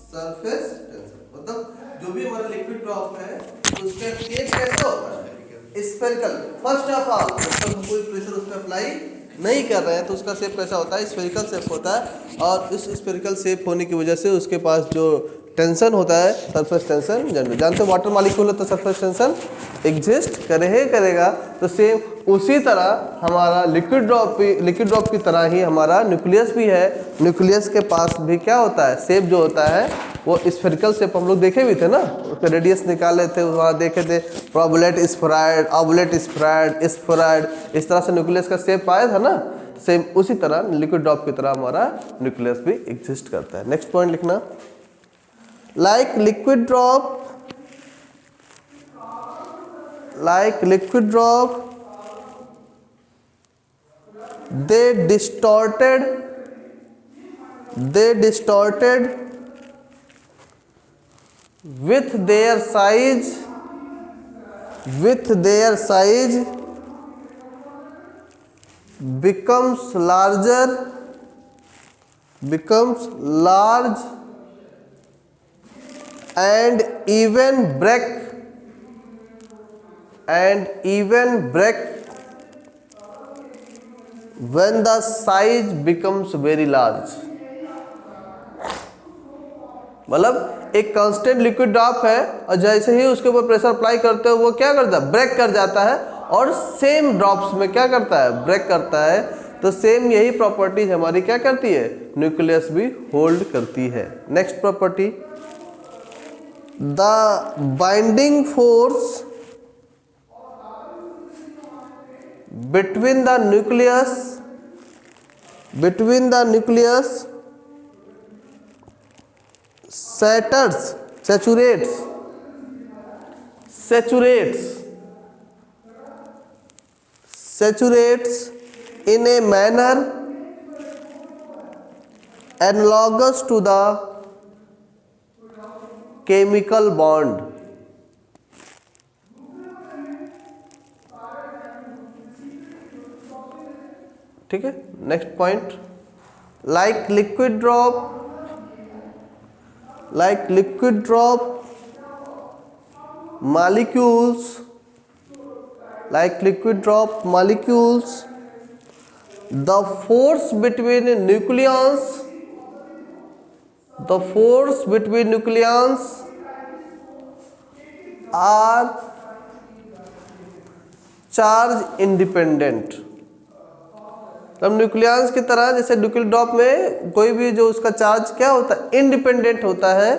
Surface tension, मतलब जो भी हमारा लिक्विड ड्रॉप है तो उसका शेप कैसा होता है? स्फेरिकल। फर्स्ट ऑफ ऑल जब हम कोई प्रेशर उस पर अप्लाई नहीं कर रहे हैं तो उसका शेप कैसा होता है? स्फेरिकल शेप होता है। और इस स्फेरिकल शेप होने की वजह से उसके पास जो टेंशन होता है सरफेस टेंशन जनरल, जानते हो वाटर मॉलिक्यूल है तो सरफेस टेंशन एग्जिस्ट करेगा। तो सेम उसी तरह हमारा लिक्विड ड्रॉप की तरह ही हमारा न्यूक्लियस भी है। न्यूक्लियस के पास भी क्या होता है? शेप जो होता है वो स्फेरिकल शेप हम लोग देखे भी थे ना, उसके रेडियस निकाले थे, वहाँ देखे थे प्रोबुलेट स्फेरॉइड, ऑबुलेट स्फेरॉइड, इस तरह से न्यूक्लियस का शेप आया था ना। सेम उसी तरह लिक्विड ड्रॉप की तरह हमारा न्यूक्लियस भी एग्जिस्ट करता है। नेक्स्ट पॉइंट लिखना, like liquid drop they distorted with their size becomes large and even break when the size becomes very large। मतलब एक कांस्टेंट लिक्विड ड्रॉप है और जैसे ही उसके ऊपर प्रेशर अप्लाई करते हो वो क्या करता है? ब्रेक कर जाता है। और सेम ड्रॉप्स में क्या करता है? ब्रेक करता है। तो सेम यही प्रॉपर्टीज हमारी क्या करती है? न्यूक्लियस भी होल्ड करती है। Next property, the binding force between the nucleus saturates in a manner analogous to the chemical bond। ठीक है। Next point, like liquid drop molecules the force between nucleons are charge independent। तब nucleus की तरह जैसे liquid drop में कोई भी जो उसका चार्ज क्या होता है? इंडिपेंडेंट होता है।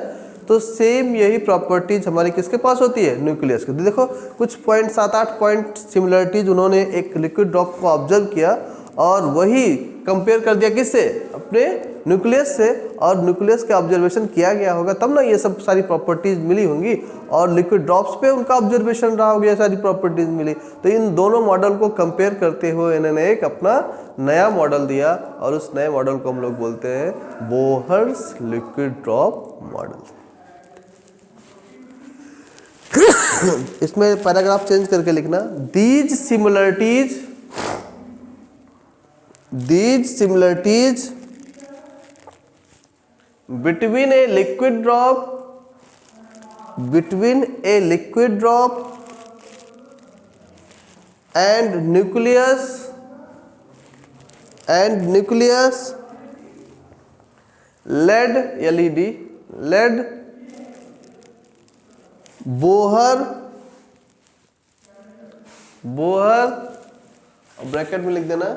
तो सेम यही प्रॉपर्टीज हमारी किसके पास होती है? न्यूक्लियस के। देखो कुछ पॉइंट 7-8 पॉइंट सिमिलरिटीज उन्होंने एक लिक्विड ड्रॉप को ऑब्जर्व किया और वही कंपेयर कर दिया किससे? अपने न्यूक्लियस से। और न्यूक्लियस का ऑब्जर्वेशन किया गया होगा तब ना ये सब सारी प्रॉपर्टीज मिली होंगी और लिक्विड ड्रॉप्स पे उनका ऑब्जर्वेशन रहा होगा, ये सारी प्रॉपर्टीज मिली। तो इन दोनों मॉडल को कंपेयर करते हुए इन्होंने एक अपना नया मॉडल दिया और उस नए मॉडल को हम लोग बोलते हैं बोहर्स लिक्विड ड्रॉप मॉडल। इसमें पैराग्राफ चेंज करके लिखना, these similarities between a liquid drop and nucleus led Bohr bracket में लिख देना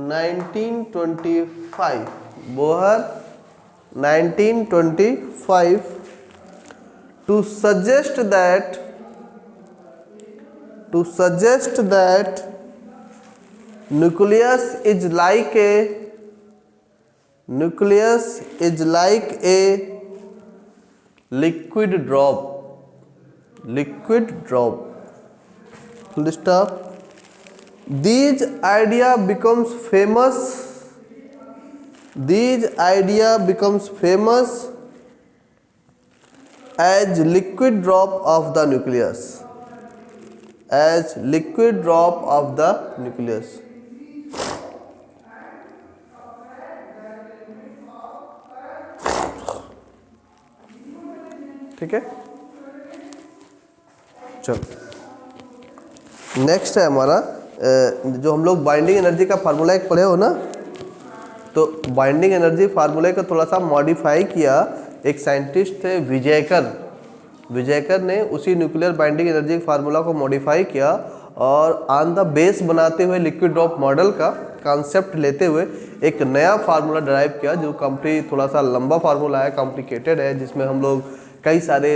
1925, Bohr 1925 to suggest that nucleus is like a liquid drop। Full stop। These idea becomes famous as liquid drop of the nucleus। ठीक है, चलो next है हमारा जो हम लोग बाइंडिंग एनर्जी का फार्मूला एक पढ़े हो ना, तो बाइंडिंग एनर्जी फार्मूले को थोड़ा सा मॉडिफाई किया। एक साइंटिस्ट थे विजयकर ने उसी न्यूक्लियर बाइंडिंग एनर्जी फार्मूला को मॉडिफाई किया और ऑन द बेस बनाते हुए लिक्विड ड्रॉप मॉडल का कॉन्सेप्ट लेते हुए एक नया फार्मूला ड्राइव किया, जो थोड़ा सा लंबा फार्मूला है, कॉम्प्लिकेटेड है, जिसमें हम लोग कई सारे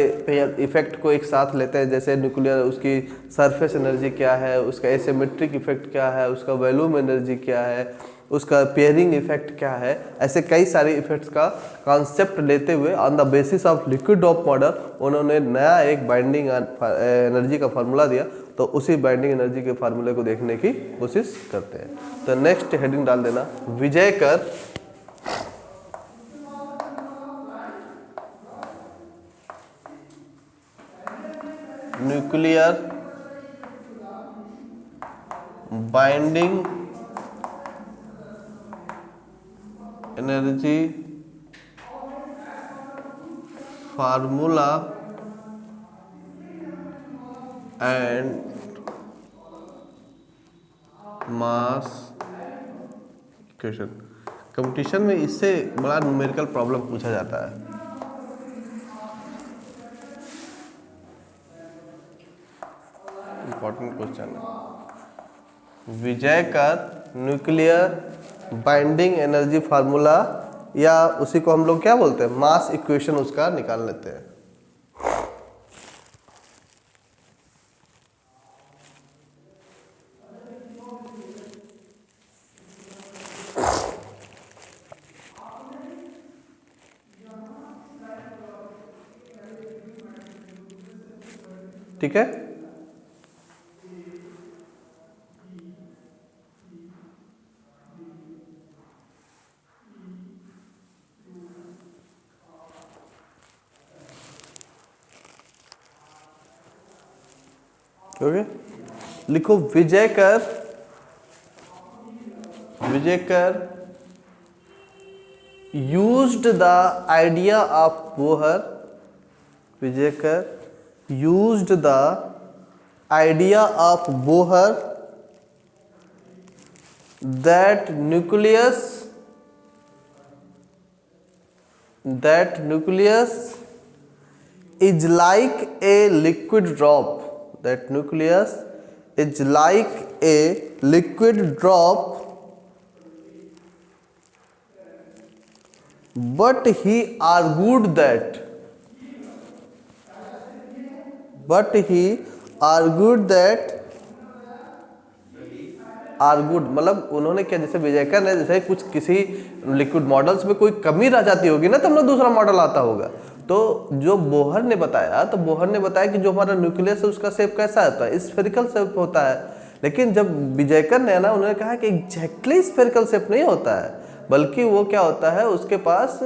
इफेक्ट को एक साथ लेते हैं, जैसे न्यूक्लियर उसकी सरफेस एनर्जी क्या है, उसका एसिमेट्रिक इफेक्ट क्या है, उसका वॉल्यूम एनर्जी क्या है, उसका पेयरिंग इफेक्ट क्या है, ऐसे कई सारे इफेक्ट्स का कॉन्सेप्ट लेते हुए on the basis of liquid drop model उन्होंने नया एक बाइंडिंग एनर्जी का फार्मूला दिया। तो उसी बाइंडिंग एनर्जी के फार्मूले को देखने की कोशिश करते हैं। तो नेक्स्ट हेडिंग डाल देना, Vijaykar nuclear binding energy formula and mass equation. Competition में इससे बड़ा न्यूमेरिकल प्रॉब्लम पूछा जाता है। इंपॉर्टेंट क्वेश्चन है। Vijaykar nuclear binding energy formula, या उसी को हम लोग क्या बोलते हैं, मास इक्वेशन उसका निकाल लेते हैं। ठीक है, ओके, लिखो Vijaykar used the idea of Bohr, Vijaykar used the idea of Bohr that nucleus is like a liquid drop, that nucleus is like a liquid drop, but he argued that मतलब उन्होंने क्या, जैसे विजयकर ने जैसे कुछ किसी लिक्विड मॉडल्स में कोई कमी रह जाती होगी ना, तो हम लोग दूसरा मॉडल आता होगा। तो जो बोहर ने बताया, कि जो हमारा न्यूक्लियस है उसका शेप कैसा होता है, स्फेरिकल शेप होता है। लेकिन जब विजयकर ने ना, उन्होंने कहा कि एग्जैक्टली स्फेरिकल शेप नहीं होता है, बल्कि वो क्या होता है, उसके पास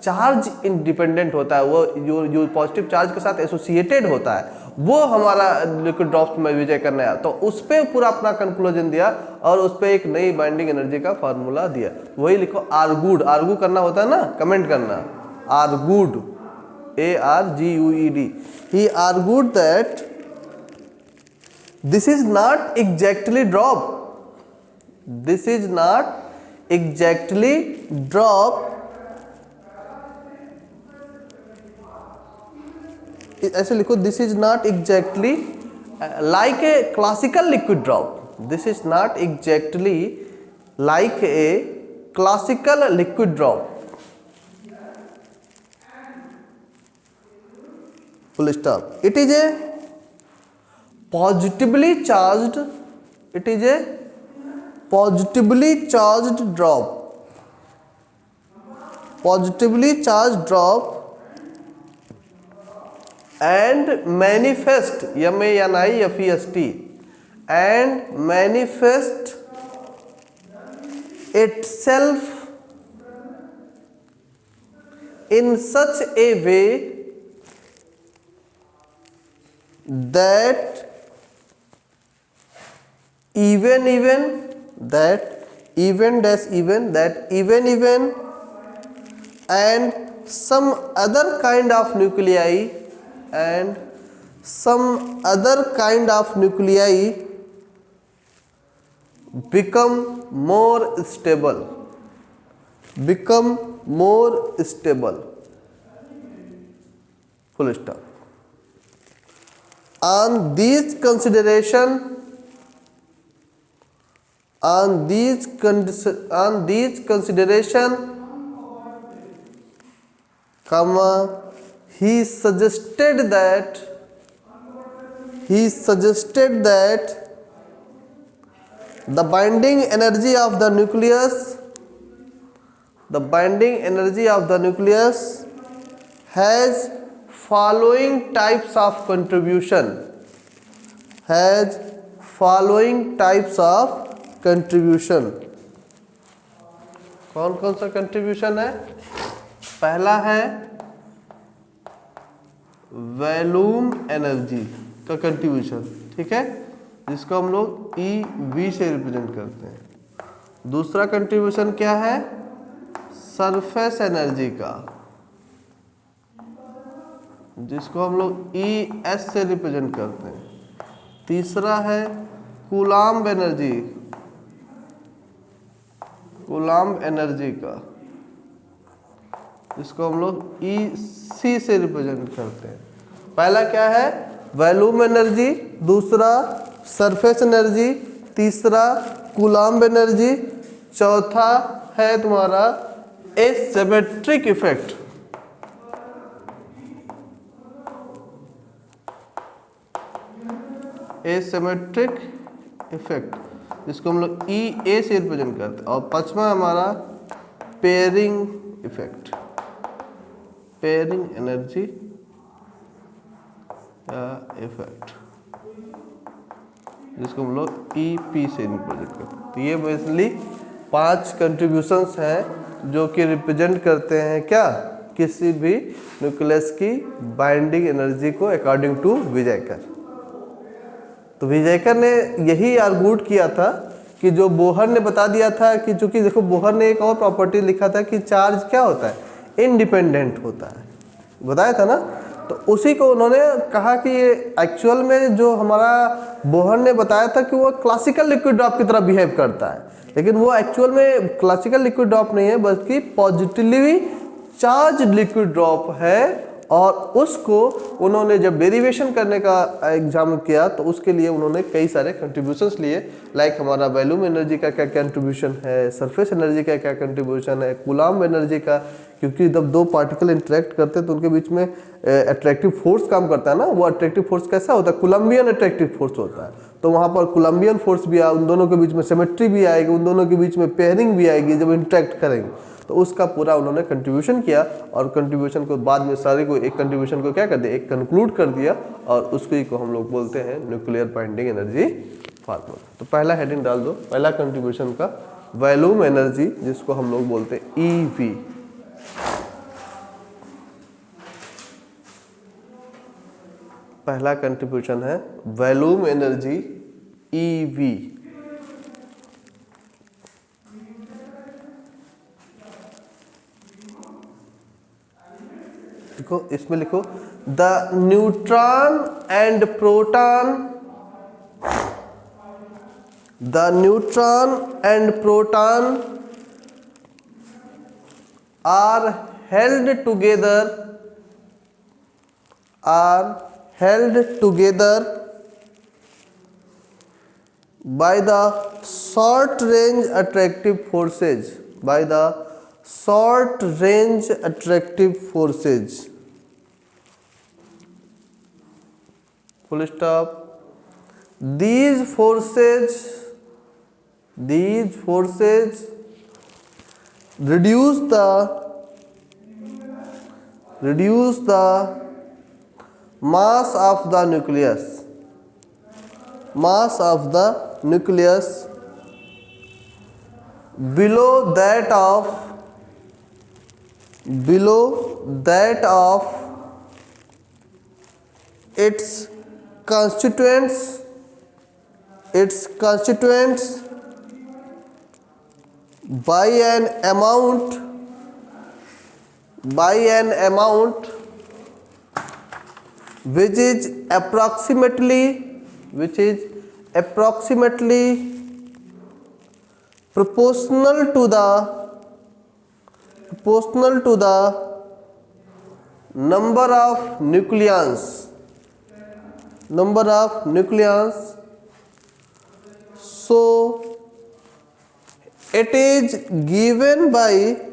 चार्ज इंडिपेंडेंट होता है, वो जो पॉजिटिव चार्ज के साथ एसोसिएटेड होता है, वो हमारा लिक्विड ड्रॉप्स में विजय करने आया। तो उस पर पूरा अपना कंक्लूजन दिया और उस पर एक नई बाइंडिंग एनर्जी का फार्मूला दिया। वही लिखो, आर्गूड करना होता है ना, कमेंट करना, argued, ARGUED। He argued that this is not exactly drop, ऐसे लिखो, this is not exactly like a classical liquid drop, this is not exactly like a classical liquid drop, full stop. It is a positively charged drop and manifest, MANIFEST, and manifest itself in such a way that even and some other kind of nuclei and some other kind of nuclei become more stable. Become more stable. Full stop. On these consideration, comma, he suggested that the binding energy of the nucleus has following types of contribution. कौन कौन सा contribution है? पहला है volume energy का contribution, ठीक है, जिसको हम लोग EV से रिप्रेजेंट करते हैं। दूसरा कंट्रीब्यूशन क्या है? सरफेस एनर्जी का, जिसको हम लोग ES से रिप्रेजेंट करते हैं। तीसरा है कूलाम्ब एनर्जी का, जिसको हम लोग EC से रिप्रेजेंट करते हैं। पहला क्या है? वॉल्यूम एनर्जी, दूसरा सरफेस एनर्जी, तीसरा कूलाम्ब एनर्जी, चौथा है तुम्हारा एसिमेट्रिक इफेक्ट। एसिमेट्रिक इफेक्ट, जिसको हम लोग EA से रिप्रेजेंट करते हैं। और पांचवा हमारा pairing effect, pairing energy effect, जिसको हम लोग EP से रिप्रेजेंट करते हैं। तो ये बेसिकली 5 कंट्रीब्यूशंस हैं जो कि रिप्रेजेंट करते हैं क्या? किसी भी न्यूक्लियस की बाइंडिंग एनर्जी को अकॉर्डिंग टू विजयकर। तो विजयकर ने यही आर्गूड किया था कि जो बोहर ने बता दिया था कि चूंकि देखो बोहर ने एक और प्रॉपर्टी लिखा था कि चार्ज क्या होता है? इंडिपेंडेंट होता है, बताया था ना। तो उसी को उन्होंने कहा कि ये एक्चुअल में जो हमारा बोहर ने बताया था कि वो क्लासिकल लिक्विड ड्रॉप की तरह बिहेव करता है, लेकिन वो एक्चुअल में क्लासिकल लिक्विड ड्रॉप नहीं है, बल्कि पॉजिटिवली चार्ज लिक्विड ड्रॉप है। और उसको उन्होंने जब डेरिवेशन करने का एग्जाम किया तो उसके लिए उन्होंने कई सारे कंट्रीब्यूशंस लिए, लाइक हमारा वॉल्यूम एनर्जी का क्या कंट्रीब्यूशन है, सरफेस एनर्जी का क्या कंट्रीब्यूशन है, कूलाम्ब एनर्जी का, क्योंकि जब दो पार्टिकल इंटरेक्ट करते हैं तो उनके बीच में अट्रैक्टिव फोर्स काम करता है ना। वो अट्रैक्टिव फोर्स कैसा होता है? कोलम्बियन अट्रैक्टिव फोर्स होता है। तो वहाँ पर कोलम्बियन फोर्स भी उन दोनों के बीच में सिमेट्री भी आएगी, उन दोनों के बीच में पेयरिंग भी आएगी जब इंटरेक्ट करेंगे। तो उसका पूरा उन्होंने कंट्रीब्यूशन किया और कंट्रीब्यूशन को बाद में सारे को एक कंट्रीब्यूशन को क्या कर दिया? एक कंक्लूड कर दिया, और उसको ही को हम लोग बोलते हैं न्यूक्लियर बाइंडिंग एनर्जी फार्मूला। तो पहला हेडिंग डाल दो, पहला कंट्रीब्यूशन का वॉल्यूम एनर्जी, जिसको हम लोग बोलते हैं EV। पहला कंट्रीब्यूशन है वॉल्यूम एनर्जी EV। देखो इसमें लिखो the neutron and proton, the neutron and proton are held together by the short range attractive forces, by the short range attractive forces, full stop. These forces reduce the mass of the nucleus below that of its constituents by an amount which is approximately proportional to the number of nucleons. So it is given by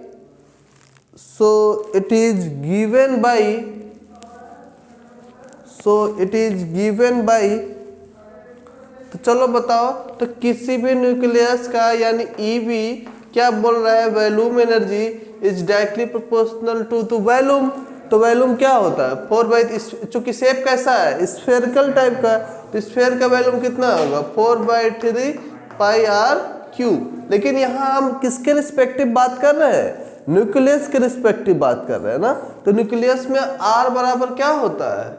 तो चलो बताओ, तो किसी भी nucleus का यानी EV क्या बोल रहा है, volume energy is directly proportional to volume. तो वॉल्यूम क्या होता है 4/3, चूंकि शेप कैसा है स्फेरिकल टाइप का, तो स्फेयर का वॉल्यूम कितना होगा 4/3 पाई आर क्यूब। लेकिन यहाँ हम किसके रिस्पेक्टिव बात कर रहे हैं, न्यूक्लियस के रिस्पेक्टिव बात कर रहे हैं ना। तो न्यूक्लियस में आर बराबर क्या होता है,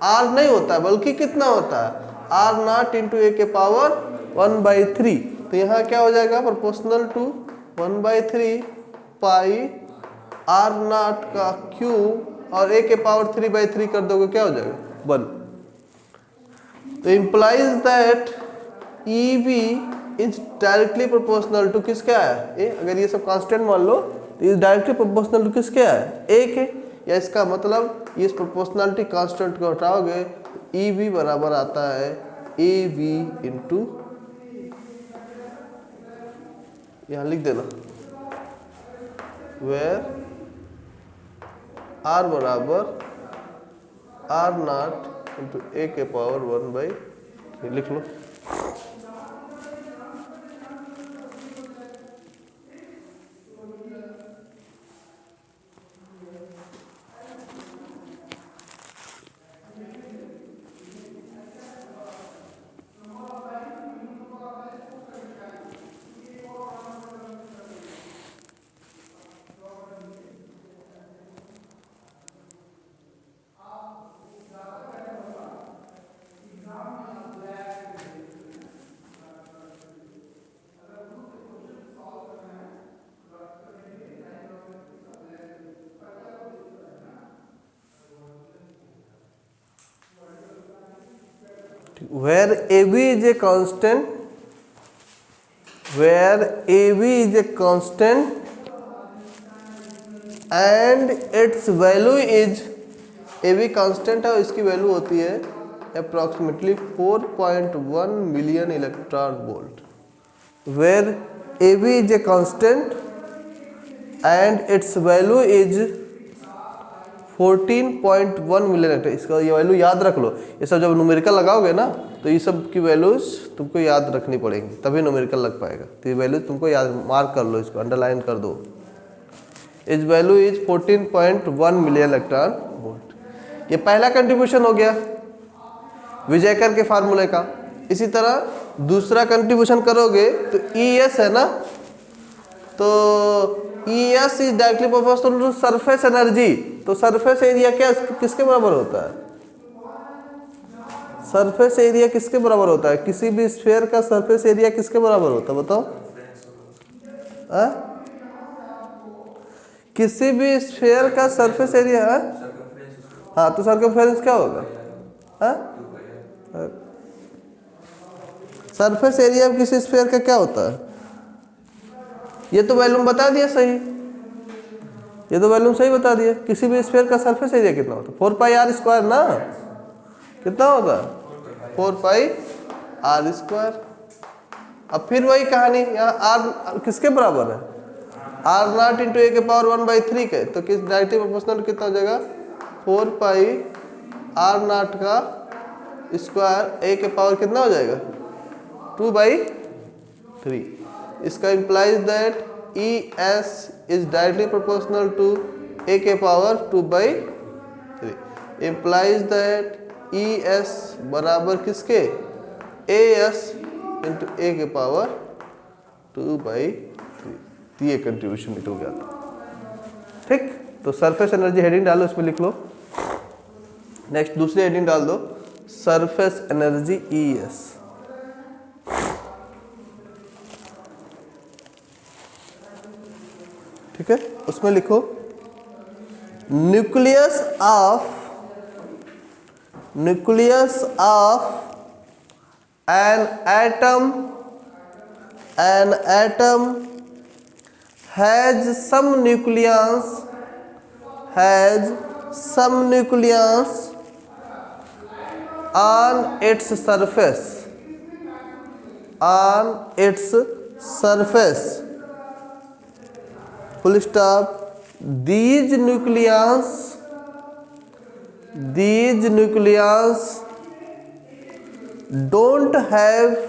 आर नहीं होता है, बल्कि कितना होता है R0 इंटू ए के पावर 1/3। तो यहाँ क्या हो जाएगा प्रोपोर्शनल टू 1/3 पाई R0 का क्यूब, और ए के पावर 3/3 कर दोगे क्या हो जाएगा 1। तो implies that EV is directly proportional to किसका है ए। अगर ये सब कांस्टेंट मान लो तो इज डायरेक्टली प्रोपोर्शनल टू किसके है ए के, या इसका मतलब इस प्रोपोर्शनलिटी कांस्टेंट को हटाओगे EV बराबर आता है AV इंटू, यहाँ लिख देना वेयर R बराबर R0 इंटू ए के पावर 1/3 लिख लो। where AB is a constant, and its value is, AB constant है और इसकी वैल्यू होती है approximately 4.1 million electron volt. where AB is a constant and its value is 14.1 million. इसका ये वैल्यू याद रख लो, ये सब जब न्यूमेरिकल लगाओगे ना तो ये सब की वैल्यूज तुमको याद रखनी पड़ेंगी, तभी न्यूमेरिकल लग पाएगा। तो ये वैल्यू तुमको याद, मार्क कर लो, इसको अंडरलाइन कर दो। इस value is 14.1 million electron volt. ये पहला कंट्रीब्यूशन हो गया विजयकर के फार्मूले का। इसी तरह दूसरा कंट्रीब्यूशन करोगे तो ES है ना, तो ES is directly proportional to surface energy. तो सरफेस एरिया क्या किसके बराबर होता है, सरफेस एरिया किसके बराबर होता है, किसी भी स्फीयर का सरफेस एरिया किसके बराबर होता है बताओ। किसी भी स्फीयर का सरफेस एरिया है, हाँ, तो सर्कमफेरेंस क्या होगा, सरफेस एरिया किसी स्फीयर का क्या होता है। ये तो वैल्यूम बता दिया सही, ये तो वैल्यूम सही बता दिया। किसी भी स्फीयर का सरफेस एरिया कितना होता है 4πr² ना, कितना होता है 4πr²। अब फिर वही कहानी, यहाँ R किसके बराबर है R0 इंटू ए के पावर 1/3 के, तो किस डायरेक्टली प्रोपोर्शनल कितना हो जाएगा 4πr0 का स्क्वायर, ए के पावर कितना हो जाएगा 2/3। इसका implies that ES is directly proportional to a के पावर 2/3। इम्प्लाइज दैट ES बराबर किसके AS इंटू ए के पावर 2/3। ये कंट्रीब्यूशन निकल गया था। ठीक, तो सरफेस एनर्जी हेडिंग डालो, इसमें लिख लो। नेक्स्ट दूसरी हेडिंग डाल दो, सरफेस एनर्जी ES। ठीक है, उसमें लिखो nucleus of nucleus of an atom has some nucleons on its surface, full stop. These nucleons don't have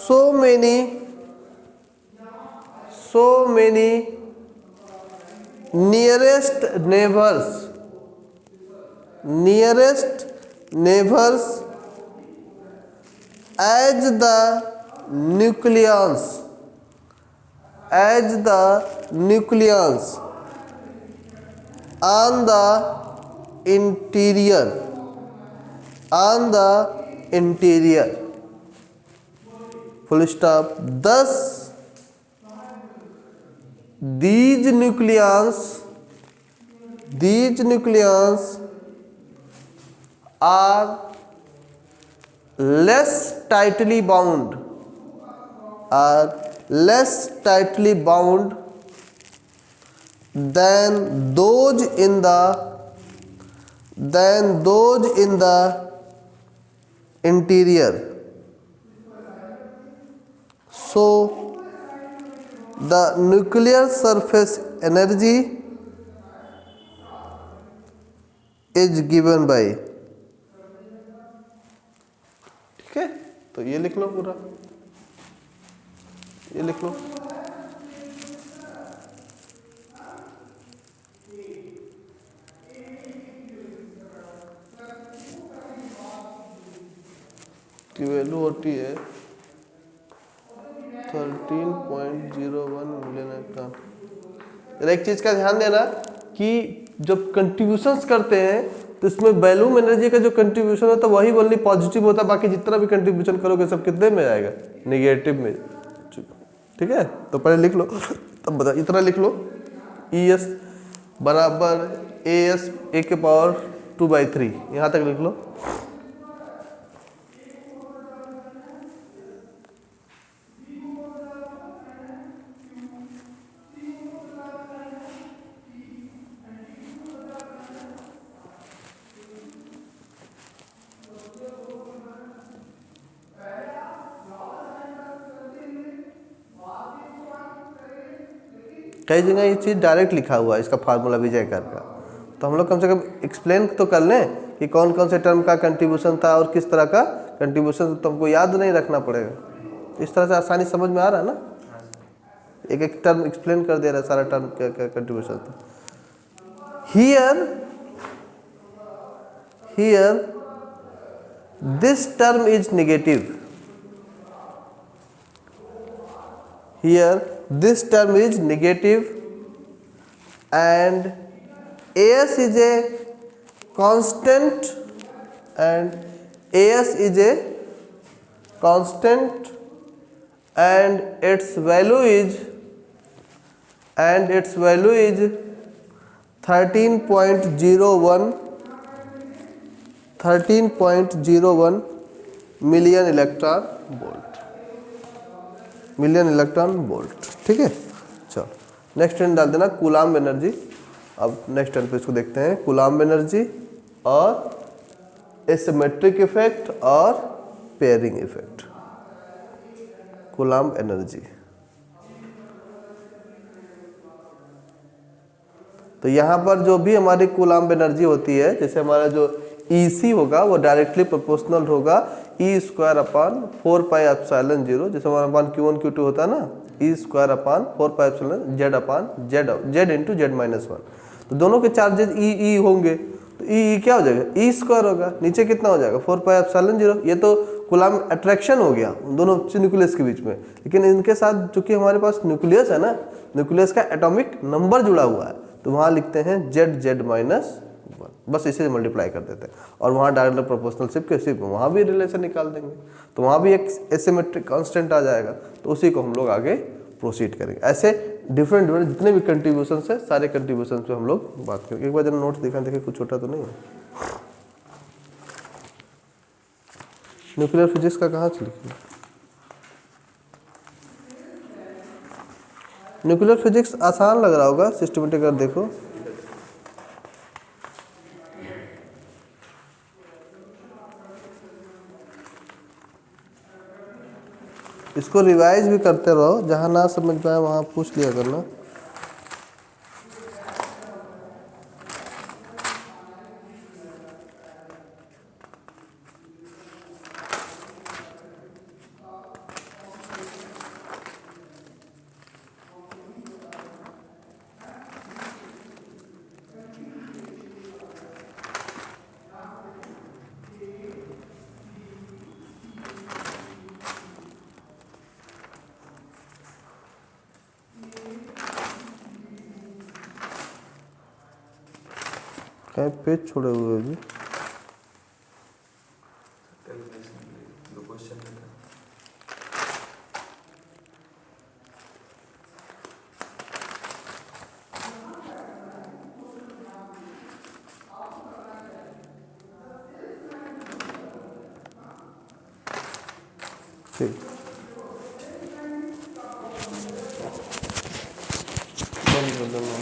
so many nearest neighbors as the nucleons on the interior, full stop. Thus these nucleons are less tightly bound than those in the interior. So the nuclear surface energy is given by, ठीक है, तो ये लिख लो पूरा, ये लिख लो। की value होती है 13.01 मिलियन इलेक्ट्रॉन। एक चीज का ध्यान देना कि जब कंट्रीब्यूशंस करते हैं तो इसमें वैल्यूम एनर्जी का जो कंट्रीब्यूशन होता है वही ओनली पॉजिटिव होता है, बाकी जितना भी कंट्रीब्यूशन करोगे सब कितने में आएगा, नेगेटिव में। ठीक है, तो पहले लिख लो, तब बता, इतना लिख लो, ES बराबर AS A के पावर 2/3, यहाँ तक लिख लो। कई जगह ये चीज़ डायरेक्ट लिखा हुआ है, इसका फार्मूला विजय कर का, तो हम लोग कम से कम एक्सप्लेन तो कर लें कि कौन कौन से टर्म का कंट्रीब्यूशन था और किस तरह का कंट्रीब्यूशन, तो हमको याद नहीं रखना पड़ेगा। इस तरह से आसानी समझ में आ रहा है ना, एक एक टर्म एक्सप्लेन कर दे रहा है सारा टर्म का कंट्रीब्यूशन। तो here this term is negative, here this term is negative and AS is a constant and its value is 13.01 million electron volt. ठीक है, चलो नेक्स्ट टर्म डाल देना कूलाम्ब एनर्जी। अब नेक्स्ट टर्म पे इसको देखते हैं, कूलाम्ब एनर्जी और एसिमेट्रिक इफेक्ट और पेयरिंग इफेक्ट। कूलाम्ब एनर्जी, तो यहाँ पर जो भी हमारी कूलाम्ब एनर्जी होती है, जैसे हमारा जो EC होगा वो डायरेक्टली प्रोपोर्शनल होगा E² अपान 4πε0, जैसे हमारा अपान Q1 Q2 होता है ना, E² अपान 4πε Z अपान Z इंटू Z-1। तो दोनों के चार्जेज E होंगे, तो E क्या हो जाएगा, E² होगा, नीचे कितना हो जाएगा 4πε0। ये तो कूलाम्ब अट्रैक्शन हो गया उन दोनों न्यूक्लियस के बीच में, लेकिन इनके साथ चूंकि हमारे पास न्यूक्लियस है ना, न्यूक्लियस का एटॉमिक नंबर जुड़ा हुआ है, तो वहाँ लिखते हैं Z-1, बस इसे मल्टीप्लाई कर देते हैं और वहाँ डायरेक्ट प्रोपोर्शनलशिप के सिर्फ वहाँ भी रिलेशन निकाल देंगे, तो वहाँ भी एक एसिमेट्रिक कांस्टेंट आ जाएगा, तो उसी को हम लोग आगे प्रोसीड करेंगे। ऐसे डिफरेंट डिफरेंट जितने भी कंट्रीब्यूशन है सारे कंट्रीब्यूशन पे हम लोग बात करेंगे। एक बार जरा नोट्स दिखा, देखें कुछ छोटा तो नहीं है। न्यूक्लियर फिजिक्स का कहाँ से लिखिए? न्यूक्लियर फिजिक्स आसान लग रहा होगा, सिस्टमेटिक अगर देखो। इसको रिवाइज भी करते रहो, जहाँ ना समझ पाए वहाँ पूछ लिया करना। कहीं पेज छोड़े हुए हैं जी। ठीक, बंद कर देना।